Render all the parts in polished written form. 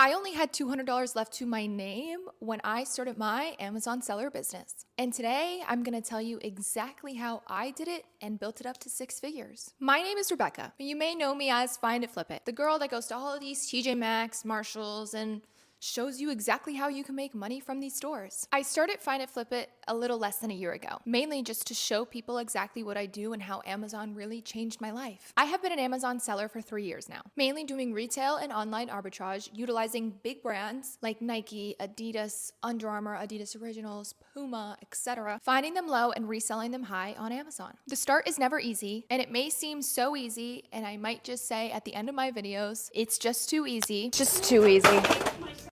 I only had $200 left to my name when I started my Amazon seller business. And today I'm going to tell you exactly how I did it and built it up to 6 figures. My name is Rebecca, but you may know me as Find It Flip It, the girl that goes to all of these TJ Maxx, Marshalls, and shows you exactly how you can make money from these stores. I started Find It Flip It a little less than a year ago, mainly just to show people exactly what I do and how Amazon really changed my life. I have been an Amazon seller for 3 years now, mainly doing retail and online arbitrage, utilizing big brands like Nike, Adidas, Under Armour, Adidas Originals, Puma, etc., finding them low and reselling them high on Amazon. The start is never easy, and it may seem so easy, and I might just say at the end of my videos, it's just too easy. Just too easy.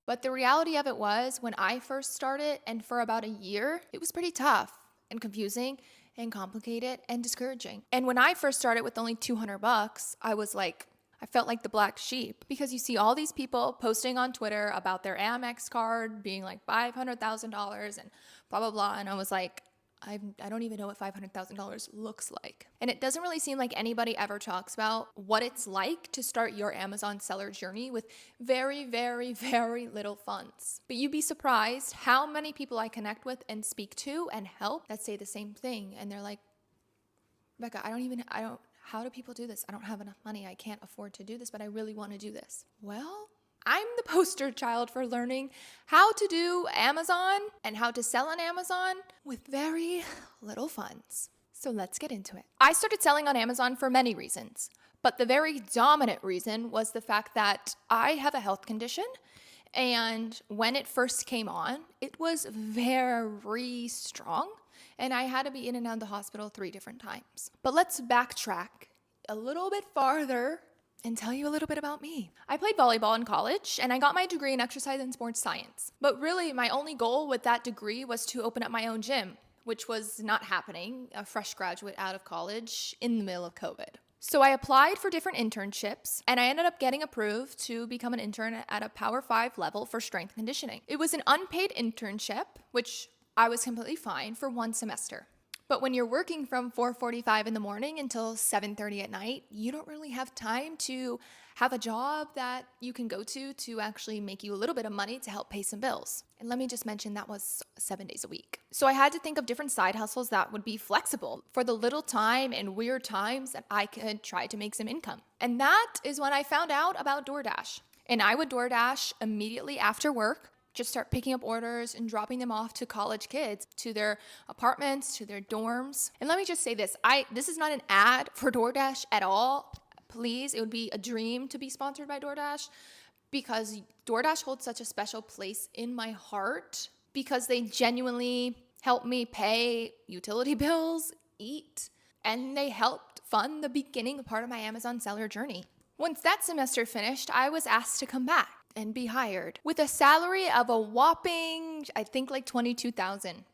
But the reality of it was, when I first started and for about a year, it was pretty tough and confusing and complicated and discouraging. And when I first started with only $200, I felt like the black sheep, because you see all these people posting on Twitter about their Amex card being like $500,000 and blah, blah, blah. And I was like, I don't even know what $500,000 looks like. And it doesn't really seem like anybody ever talks about what it's like to start your Amazon seller journey with very, very, very little funds. But you'd be surprised how many people I connect with and speak to and help that say the same thing. And they're like, Rebecca, how do people do this? I don't have enough money. I can't afford to do this, but I really want to do this. Well, I'm the poster child for learning how to do Amazon and how to sell on Amazon with very little funds. So let's get into it. I started selling on Amazon for many reasons, but the very dominant reason was the fact that I have a health condition. And when it first came on, it was very strong, and I had to be in and out of the hospital 3 different times. But let's backtrack a little bit farther and tell you a little bit about me. I played volleyball in college, and I got my degree in exercise and sports science. But really, my only goal with that degree was to open up my own gym, which was not happening, a fresh graduate out of college in the middle of COVID. So I applied for different internships, and I ended up getting approved to become an intern at a Power 5 level for strength conditioning. It was an unpaid internship, which I was completely fine for 1 semester. But when you're working from 4:45 in the morning until 7:30 at night, you don't really have time to have a job that you can go to actually make you a little bit of money to help pay some bills. And let me just mention that was 7 days a week. So I had to think of different side hustles that would be flexible for the little time and weird times that I could try to make some income. And that is when I found out about DoorDash. And I would DoorDash immediately after work, just start picking up orders and dropping them off to college kids, to their apartments, to their dorms. And let me just say this, this is not an ad for DoorDash at all. Please, it would be a dream to be sponsored by DoorDash, because DoorDash holds such a special place in my heart, because they genuinely help me pay utility bills, eat, and they helped fund the beginning part of my Amazon seller journey. Once that semester finished, I was asked to come back and be hired with a salary of a whopping, I think like $22,000.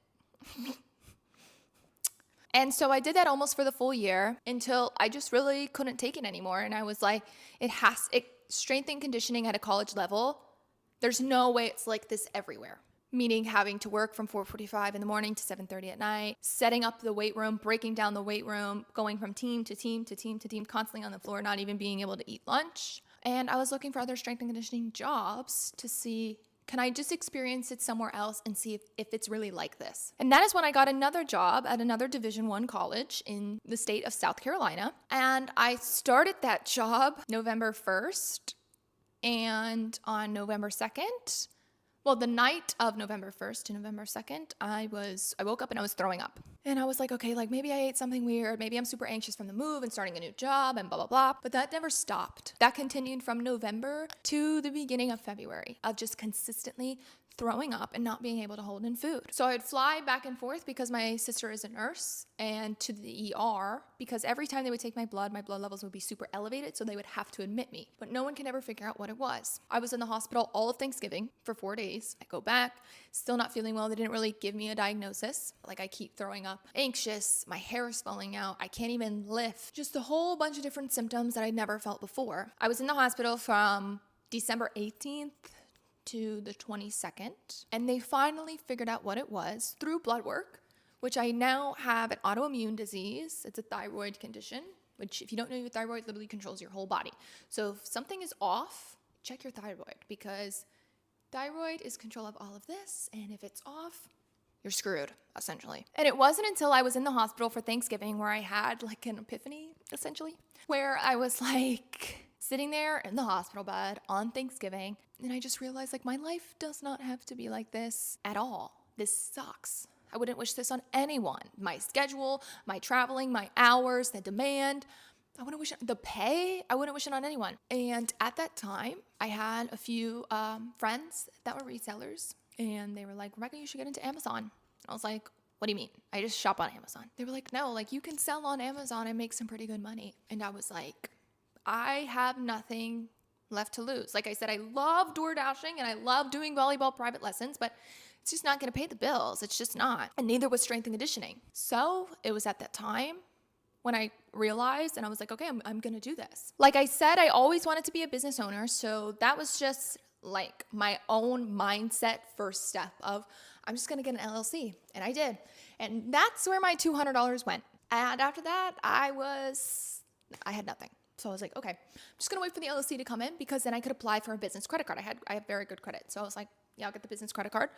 And so I did that almost for the full year until I just really couldn't take it anymore. And I was like, strength and conditioning at a college level, there's no way it's like this everywhere. Meaning having to work from 4:45 in the morning to 7:30 at night, setting up the weight room, breaking down the weight room, going from team to team to team to team, constantly on the floor, not even being able to eat lunch. And I was looking for other strength and conditioning jobs to see, can I just experience it somewhere else and see if it's really like this? And that is when I got another job at another Division I college in the state of South Carolina. And I started that job November 1st. And on November 2nd, the night of November 1st to November 2nd, I woke up and I was throwing up. And I was like, okay, like maybe I ate something weird. Maybe I'm super anxious from the move and starting a new job and blah, blah, blah. But that never stopped. That continued from November to the beginning of February of just consistently throwing up and not being able to hold in food. So I'd fly back and forth because my sister is a nurse, and to the ER, because every time they would take my blood levels would be super elevated, so they would have to admit me. But no one can ever figure out what it was. I was in the hospital all of Thanksgiving for 4 days. I go back, still not feeling well. They didn't really give me a diagnosis. Like, I keep throwing up, anxious, my hair is falling out, I can't even lift. Just a whole bunch of different symptoms that I'd never felt before. I was in the hospital from December 18th to the 22nd, and they finally figured out what it was through blood work, which I now have an autoimmune disease. It's a thyroid condition, which, if you don't know, your thyroid literally controls your whole body. So if something is off, check your thyroid, because thyroid is control of all of this. And if it's off, you're screwed, essentially. And it wasn't until I was in the hospital for Thanksgiving where I had like an epiphany, essentially, where I was like sitting there in the hospital bed on Thanksgiving. And I just realized like my life does not have to be like this at all. This sucks. I wouldn't wish this on anyone. My schedule, my traveling, my hours, the demand. I wouldn't wish the pay. I wouldn't wish it on anyone. And at that time, I had a few friends that were resellers, and they were like, "Rebecca, you should get into Amazon." I was like, "What do you mean? I just shop on Amazon." They were like, "No, like you can sell on Amazon and make some pretty good money." And I was like, I have nothing left to lose. Like I said, I love door dashing and I love doing volleyball private lessons, but it's just not going to pay the bills. It's just not. And neither was strength and conditioning. So it was at that time when I realized, and I was like, okay, I'm going to do this. Like I said, I always wanted to be a business owner. So that was just like my own mindset first step of, I'm just going to get an LLC. And I did. And that's where my $200 went. And after that, I had nothing. So I was like, okay, I'm just going to wait for the LLC to come in, because then I could apply for a business credit card. I have very good credit. So I was like, yeah, I'll get the business credit card.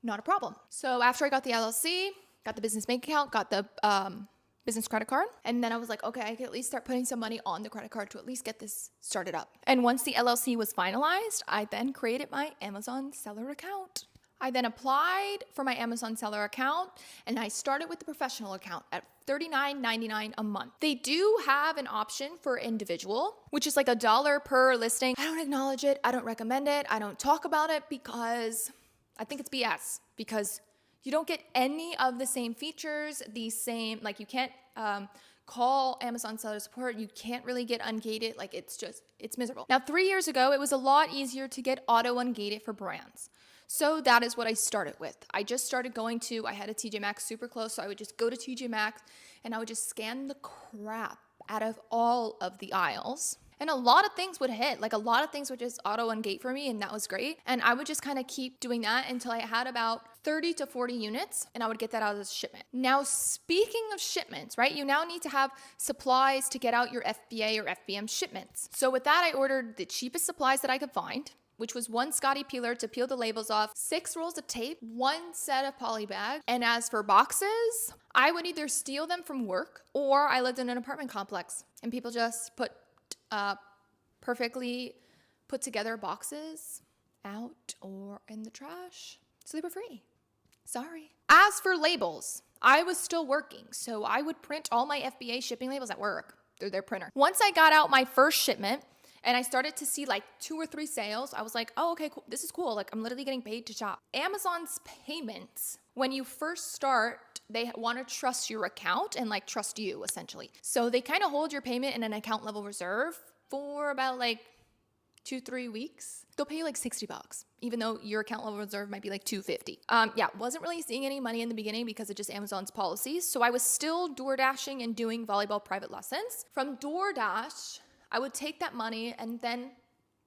Not a problem. So after I got the LLC, got the business bank account, got the business credit card, and then I was like, okay, I can at least start putting some money on the credit card to at least get this started up. And once the LLC was finalized, I then created my Amazon seller account. I then applied for my Amazon seller account, and I started with the professional account at $39.99 a month. They do have an option for individual, which is like $1 per listing. I don't acknowledge it. I don't recommend it. I don't talk about it because I think it's BS, because you don't get any of the same features, like you can't call Amazon seller support. You can't really get ungated. Like it's miserable. Now, 3 years ago, it was a lot easier to get auto ungated for brands. So that is what I started with. I just started I had a TJ Maxx super close, so I would just go to TJ Maxx and I would just scan the crap out of all of the aisles. And a lot of things would hit, like a lot of things would just auto ungate for me, and that was great. And I would just kind of keep doing that until I had about 30 to 40 units, and I would get that out as a shipment. Now, speaking of shipments, right, you now need to have supplies to get out your FBA or FBM shipments. So with that, I ordered the cheapest supplies that I could find, which was 1 Scotty peeler to peel the labels off, 6 rolls of tape, 1 set of poly bags. And as for boxes, I would either steal them from work, or I lived in an apartment complex and people just put perfectly put together boxes out or in the trash. So they were free. Sorry. As for labels, I was still working, so I would print all my FBA shipping labels at work through their printer. Once I got out my first shipment and I started to see like 2 or 3 sales, I was like, oh, okay, cool. This is cool. Like I'm literally getting paid to shop. Amazon's payments, when you first start, they want to trust your account and like trust you essentially. So they kind of hold your payment in an account level reserve for about like 2-3 weeks. They'll pay you like $60, even though your account level reserve might be like $250. Wasn't really seeing any money in the beginning because of just Amazon's policies. So I was still door dashing and doing volleyball private lessons. From DoorDash, I would take that money and then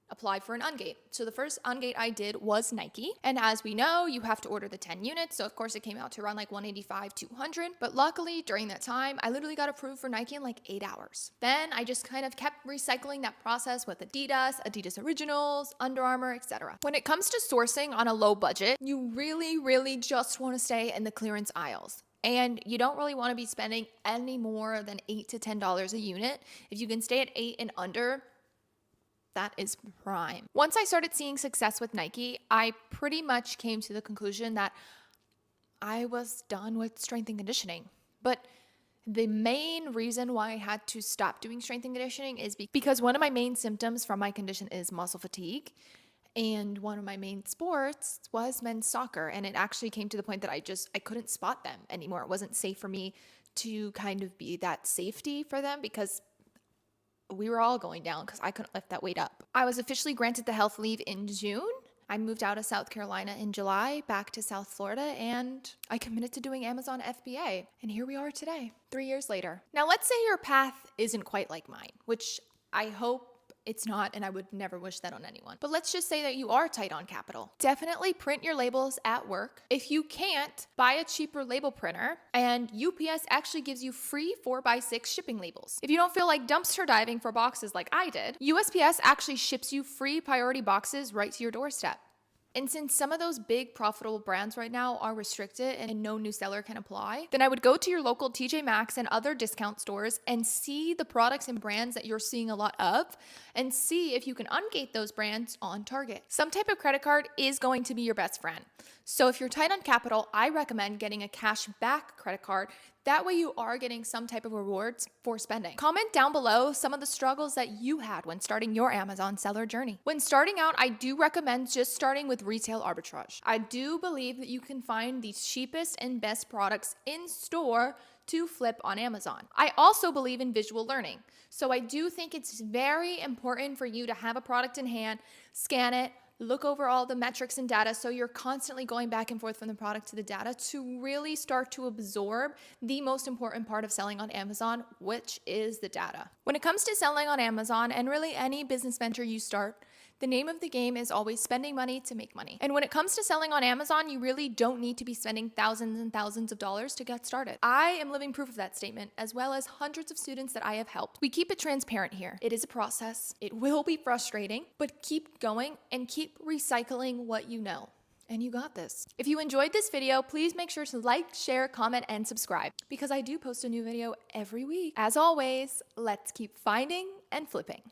apply for an ungate. So the first ungate I did was Nike. And as we know, you have to order the 10 units. So of course it came out to around like $185, $200. But luckily during that time, I literally got approved for Nike in like 8 hours. Then I just kind of kept recycling that process with Adidas Originals, Under Armour, etc. When it comes to sourcing on a low budget, you really, really just want to stay in the clearance aisles. And you don't really want to be spending any more than $8 to $10 a unit. If you can stay at 8 and under, that is prime. Once I started seeing success with Nike, I pretty much came to the conclusion that I was done with strength and conditioning. But the main reason why I had to stop doing strength and conditioning is because one of my main symptoms from my condition is muscle fatigue. And one of my main sports was men's soccer. And it actually came to the point that I couldn't spot them anymore. It wasn't safe for me to kind of be that safety for them because we were all going down because I couldn't lift that weight up. I was officially granted the health leave in June. I moved out of South Carolina in July, back to South Florida, and I committed to doing Amazon FBA. And here we are today, 3 years later. Now, let's say your path isn't quite like mine, which I hope It's not, and I would never wish that on anyone. But let's just say that you are tight on capital. Definitely print your labels at work. If you can't, buy a cheaper label printer, and UPS actually gives you free 4x6 shipping labels. If you don't feel like dumpster diving for boxes like I did, USPS actually ships you free priority boxes right to your doorstep. And since some of those big profitable brands right now are restricted and no new seller can apply, then I would go to your local TJ Maxx and other discount stores and see the products and brands that you're seeing a lot of and see if you can ungate those brands on Target. Some type of credit card is going to be your best friend. So if you're tight on capital, I recommend getting a cash back credit card. That way you are getting some type of rewards for spending. Comment down below some of the struggles that you had when starting your Amazon seller journey. When starting out, I do recommend just starting with retail arbitrage. I do believe that you can find the cheapest and best products in store to flip on Amazon. I also believe in visual learning. So I do think it's very important for you to have a product in hand, scan it, look over all the metrics and data so you're constantly going back and forth from the product to the data to really start to absorb the most important part of selling on Amazon, which is the data. When it comes to selling on Amazon and really any business venture you start, the name of the game is always spending money to make money. And when it comes to selling on Amazon, you really don't need to be spending thousands and thousands of dollars to get started. I am living proof of that statement, as well as hundreds of students that I have helped. We keep it transparent here. It is a process. It will be frustrating, but keep going and keep recycling what you know. And you got this. If you enjoyed this video, please make sure to like, share, comment, and subscribe because I do post a new video every week. As always, let's keep finding and flipping.